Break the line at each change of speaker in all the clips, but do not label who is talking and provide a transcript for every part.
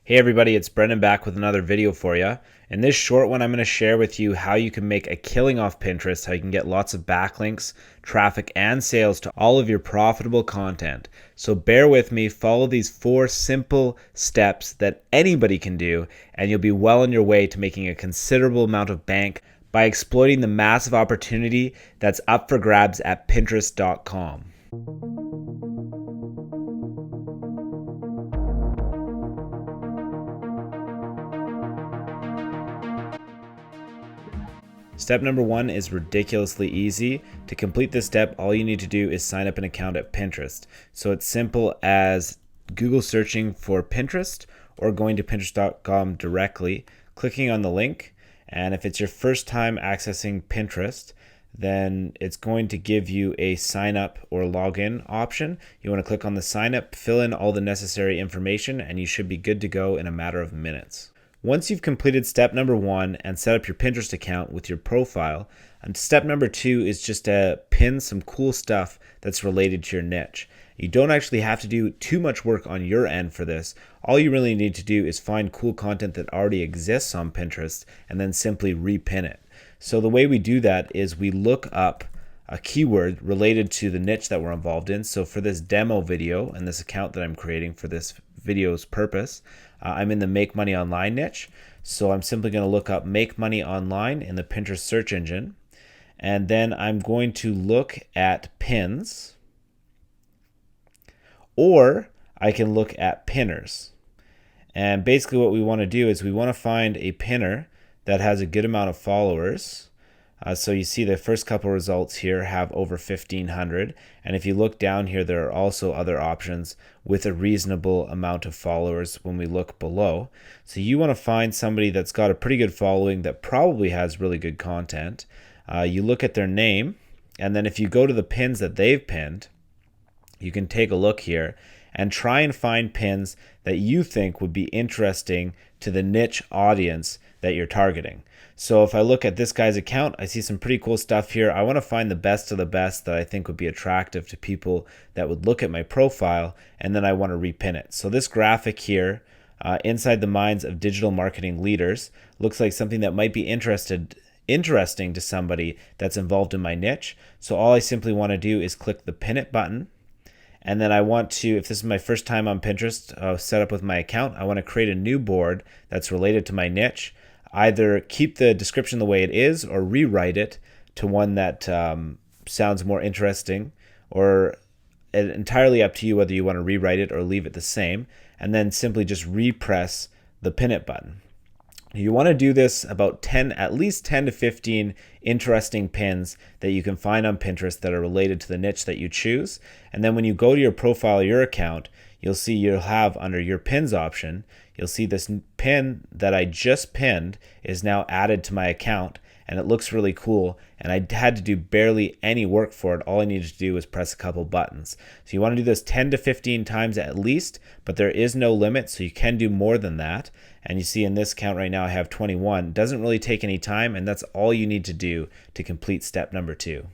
Hey everybody, it's Brendan back with another video for you. In this short one, I'm going to share with you how you can make a killing off Pinterest, how you can get lots of backlinks, traffic, and sales to all of your profitable content. So bear with me, follow these 4 simple steps that anybody can do, and you'll be well on your way to making a considerable amount of bank by exploiting the massive opportunity that's up for grabs at Pinterest.com. Step number 1 is ridiculously easy. To complete this step, all you need to do is sign up an account at Pinterest. So it's simple as Google searching for Pinterest or going to Pinterest.com directly, clicking on the link, and if it's your first time accessing Pinterest, then it's going to give you a sign up or login option. You want to click on the sign up, fill in all the necessary information, and you should be good to go in a matter of minutes. Once you've completed step number 1 and set up your Pinterest account with your profile, and step number 2 is just to pin some cool stuff that's related to your niche. You don't actually have to do too much work on your end for this. All you really need to do is find cool content that already exists on Pinterest and then simply repin it. So the way we do that is we look up a keyword related to the niche that we're involved in. So for this demo video and this account that I'm creating for this video's purpose, I'm in the Make Money Online niche. So I'm simply going to look up Make Money Online in the Pinterest search engine. And then I'm going to look at pins, or I can look at pinners. And basically what we want to do is we want to find a pinner that has a good amount of followers. So you see the first couple results here have over 1,500. And if you look down here, there are also other options with a reasonable amount of followers when we look below. So you want to find somebody that's got a pretty good following that probably has really good content. You look at their name, and then if you go to the pins that they've pinned, you can take a look here and try and find pins that you think would be interesting to the niche audience that you're targeting. So if I look at this guy's account, I see some pretty cool stuff here. I want to find the best of the best that I think would be attractive to people that would look at my profile, and then I want to repin it. So this graphic here, inside the minds of digital marketing leaders, looks like something that might be interesting to somebody that's involved in my niche. So all I simply want to do is click the pin it button. And then I want to, if this is my first time on Pinterest, set up with my account, I want to create a new board that's related to my niche. Either keep the description the way it is or rewrite it to one that sounds more interesting, or entirely up to you whether you want to rewrite it or leave it the same, and then simply just repress the pin it button. You want to do this about at least 10 to 15 interesting pins that you can find on Pinterest that are related to the niche that you choose. And then when you go to your profile, your account, you'll see you'll have under your pins option, you'll see this pin that I just pinned is now added to my account, and it looks really cool. And I had to do barely any work for it. All I needed to do was press a couple buttons. So you want to do this 10 to 15 times at least, but there is no limit, so you can do more than that. And you see in this count right now I have 21. It doesn't really take any time, and that's all you need to do to complete step number 2.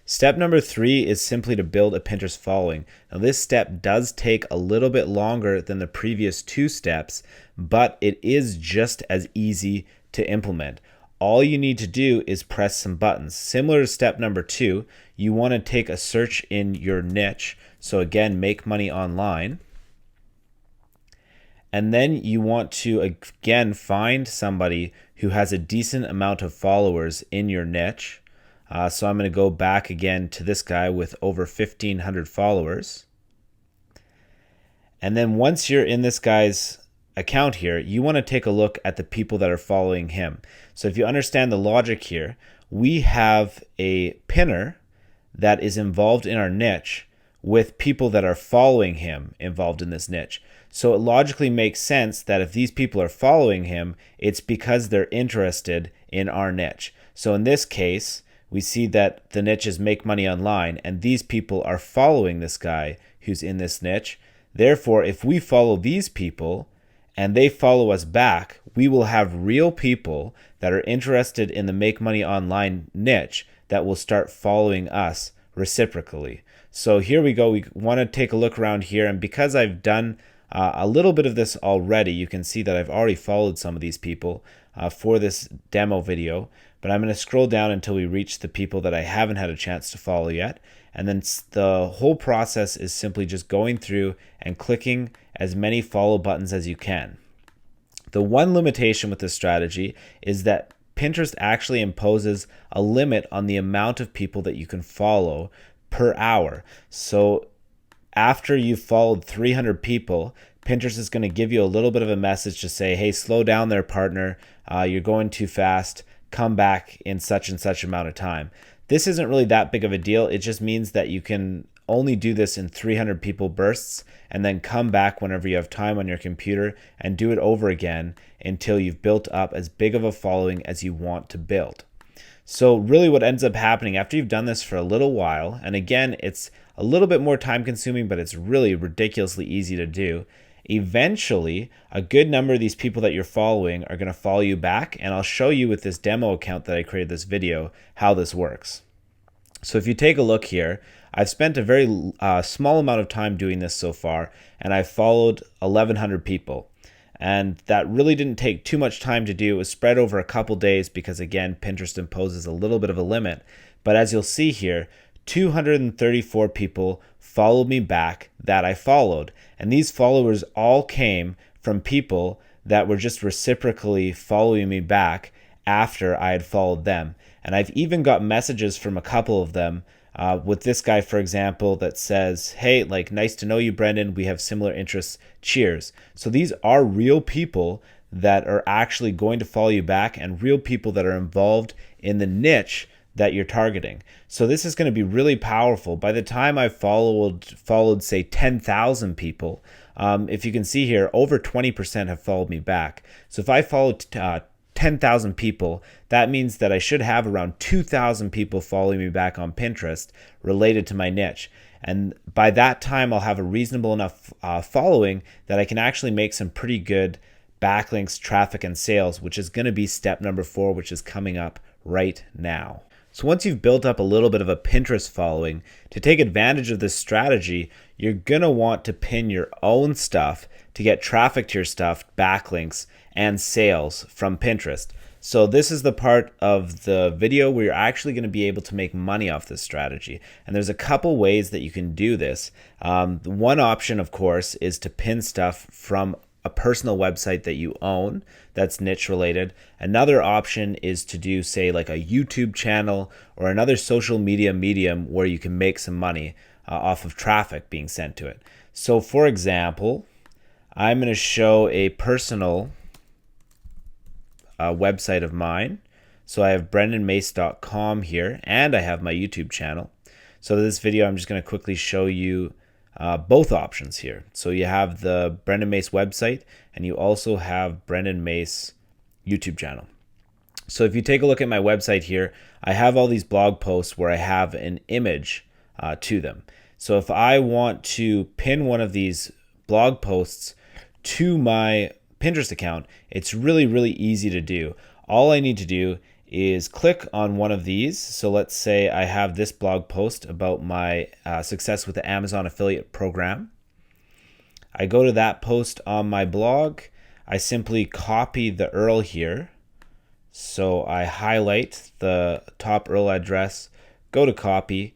Step number 3 is simply to build a Pinterest following. Now this step does take a little bit longer than the previous 2 steps, but it is just as easy to implement. All you need to do is press some buttons. Similar to step number 2, you want to take a search in your niche. So again, Make Money Online. And then you want to again find somebody who has a decent amount of followers in your niche. So I'm going to go back again to this guy with over 1,500 followers. And then once you're in this guy's account here, you want to take a look at the people that are following him. So if you understand the logic here, we have a pinner that is involved in our niche with people that are following him involved in this niche. So it logically makes sense that if these people are following him, it's because they're interested in our niche. So in this case, we see that the niche is Make Money Online, and these people are following this guy who's in this niche. Therefore, if we follow these people and they follow us back, we will have real people that are interested in the Make Money Online niche that will start following us reciprocally. So here we go. We want to take a look around here, and because I've done a little bit of this already. You can see that I've already followed some of these people for this demo video, but I'm going to scroll down until we reach the people that I haven't had a chance to follow yet. And then the whole process is simply just going through and clicking as many follow buttons as you can. The one limitation with this strategy is that Pinterest actually imposes a limit on the amount of people that you can follow per hour. So after you've followed 300 people, Pinterest is going to give you a little bit of a message to say, hey, slow down there, partner. You're going too fast. Come back in such and such amount of time. This isn't really that big of a deal. It just means that you can only do this in 300 people bursts and then come back whenever you have time on your computer and do it over again until you've built up as big of a following as you want to build. So really what ends up happening after you've done this for a little while, and again, it's a little bit more time consuming, but it's really ridiculously easy to do. Eventually, a good number of these people that you're following are going to follow you back, and I'll show you with this demo account that I created this video how this works. So if you take a look here, I've spent a very small amount of time doing this so far, and I've followed 1,100 people. And that really didn't take too much time to do. It was spread over a couple days because, again, Pinterest imposes a little bit of a limit. But as you'll see here, 234 people followed me back that I followed. And these followers all came from people that were just reciprocally following me back after I had followed them. And I've even got messages from a couple of them with this guy, for example, that says, hey, like, nice to know you, Brendan. We have similar interests. Cheers. So these are real people that are actually going to follow you back and real people that are involved in the niche that you're targeting. So this is going to be really powerful. By the time I followed say 10,000 people, if you can see here, over 20% have followed me back. So if I followed 10,000 people, that means that I should have around 2,000 people following me back on Pinterest related to my niche. And by that time, I'll have a reasonable enough following that I can actually make some pretty good backlinks, traffic, and sales, which is going to be step number 4, which is coming up right now. So once you've built up a little bit of a Pinterest following, to take advantage of this strategy, you're going to want to pin your own stuff to get traffic to your stuff, backlinks, and sales from Pinterest. So this is the part of the video where you're actually going to be able to make money off this strategy. And there's a couple ways that you can do this. One option, of course, is to pin stuff from a personal website that you own that's niche related. Another option is to do, say, like a YouTube channel or another social media medium where you can make some money off of traffic being sent to it. So for example, I'm going to show a personal website of mine. So I have brendanmace.com here, and I have my YouTube channel. So this video, I'm just going to quickly show you both options here. So you have the Brendan Mace website, and you also have Brendan Mace YouTube channel. So if you take a look at my website here, I have all these blog posts where I have an image to them. So if I want to pin one of these blog posts to my Pinterest account, it's really, really easy to do. All I need to do is click on one of these. So let's say I have this blog post about my success with the Amazon affiliate program. I go to that post on my blog. I simply copy the URL here. So I highlight the top URL address, go to copy,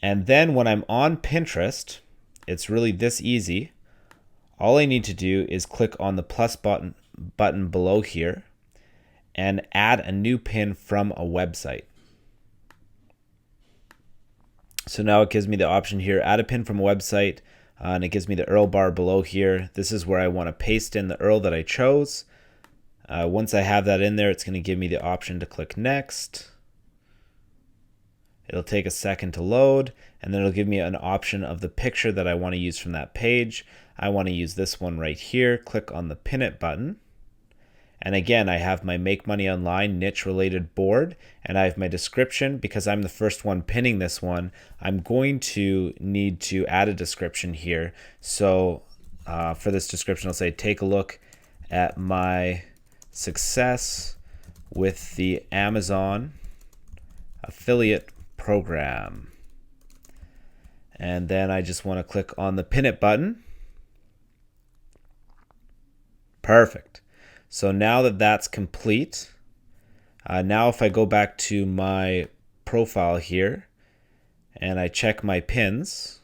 and then when I'm on Pinterest, it's really this easy. All I need to do is click on the plus button below here and add a new pin from a website. So now it gives me the option here, add a pin from a website, and it gives me the URL bar below here. This is where I want to paste in the URL that I chose. Once I have that in there, it's going to give me the option to click next. It'll take a second to load, and then it'll give me an option of the picture that I want to use from that page. I want to use this one right here. Click on the Pin It button. And again, I have my Make Money Online niche related board, and I have my description. Because I'm the first one pinning this one, I'm going to need to add a description here. So for this description, I'll say, take a look at my success with the Amazon affiliate program. And then I just want to click on the Pin It button. Perfect. So now that that's complete, now if I go back to my profile here and I check my pins,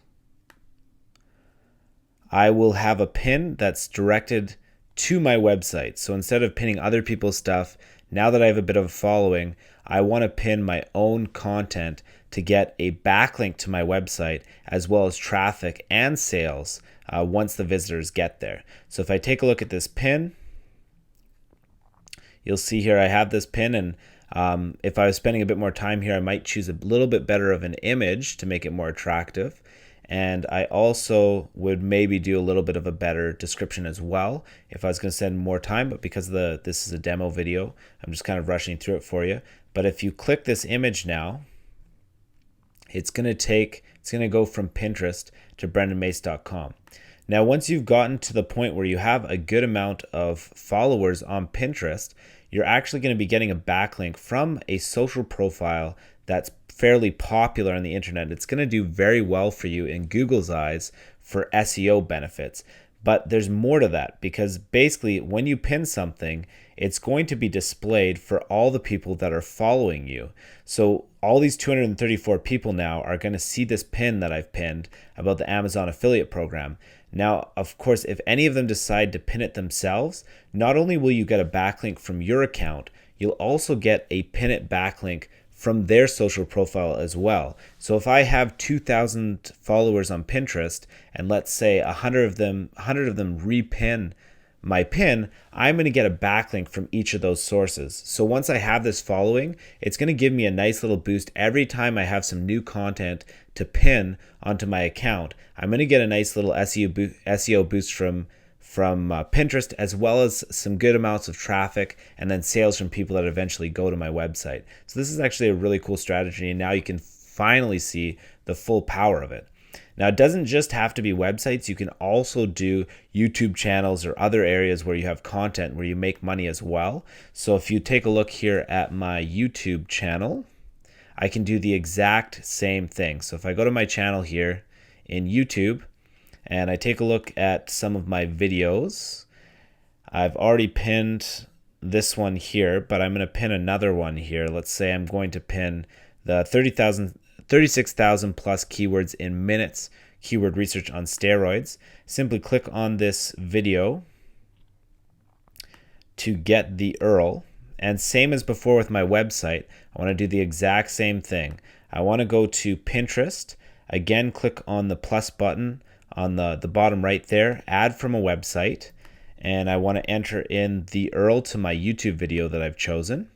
I will have a pin that's directed to my website. So instead of pinning other people's stuff, now that I have a bit of a following, I want to pin my own content to get a backlink to my website, as well as traffic and sales once the visitors get there. So if I take a look at this pin, you'll see here I have this pin, and if I was spending a bit more time here, I might choose a little bit better of an image to make it more attractive. And I also would maybe do a little bit of a better description as well if I was going to spend more time, but because this is a demo video, I'm just kind of rushing through it for you. But if you click this image now, it's going to go from Pinterest to brendanmace.com. Now, once you've gotten to the point where you have a good amount of followers on Pinterest, you're actually going to be getting a backlink from a social profile that's fairly popular on the internet. It's going to do very well for you in Google's eyes for SEO benefits. But there's more to that, because basically when you pin something, it's going to be displayed for all the people that are following you. So all these 234 people now are going to see this pin that I've pinned about the Amazon affiliate program. Now, of course, if any of them decide to pin it themselves, not only will you get a backlink from your account, you'll also get a pin it backlink from their social profile as well. So if I have 2,000 followers on Pinterest, and let's say 100 of them repin my pin, I'm going to get a backlink from each of those sources. So once I have this following, it's going to give me a nice little boost every time I have some new content to pin onto my account. I'm going to get a nice little SEO boost from Pinterest, as well as some good amounts of traffic and then sales from people that eventually go to my website. So this is actually a really cool strategy, and now you can finally see the full power of it. Now, it doesn't just have to be websites. You can also do YouTube channels or other areas where you have content where you make money as well. So if you take a look here at my YouTube channel, I can do the exact same thing. So if I go to my channel here in YouTube and I take a look at some of my videos, I've already pinned this one here, but I'm going to pin another one here. Let's say I'm going to pin the 36,000 plus keywords in minutes keyword research on steroids. Simply click on this video to get the URL. And same as before with my website, I want to do the exact same thing. I want to go to Pinterest. Again, click on the plus button on the bottom right there, add from a website, and I want to enter in the URL to my YouTube video that I've chosen.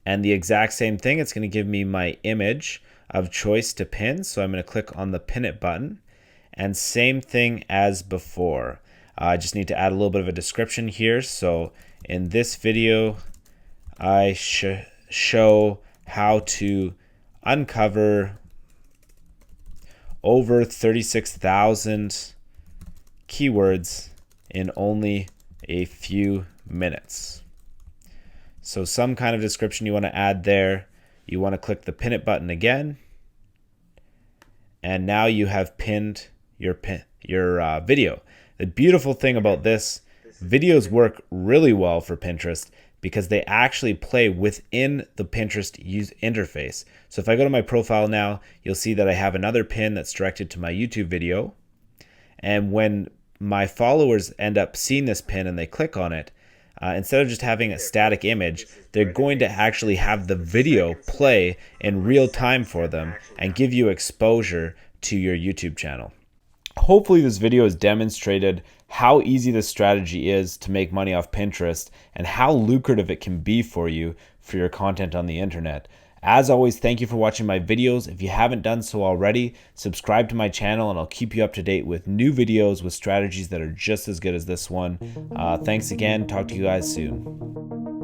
And the exact same thing, it's going to give me my image of choice to pin. So I'm going to click on the pin it button, and same thing as before. I just need to add a little bit of a description here. So in this video, I show how to uncover over 36,000 keywords in only a few minutes. So some kind of description you want to add there. You want to click the pin it button again, and now you have pinned your video. The beautiful thing about this, videos work really well for Pinterest because they actually play within the Pinterest interface. So if I go to my profile now, you'll see that I have another pin that's directed to my YouTube video. And when my followers end up seeing this pin and they click on it, instead of just having a static image, they're going to actually have the video play in real time for them and give you exposure to your YouTube channel. Hopefully this video has demonstrated how easy this strategy is to make money off Pinterest and how lucrative it can be for you for your content on the internet. As always, thank you for watching my videos. If you haven't done so already, subscribe to my channel and I'll keep you up to date with new videos with strategies that are just as good as this one. Thanks again. Talk to you guys soon.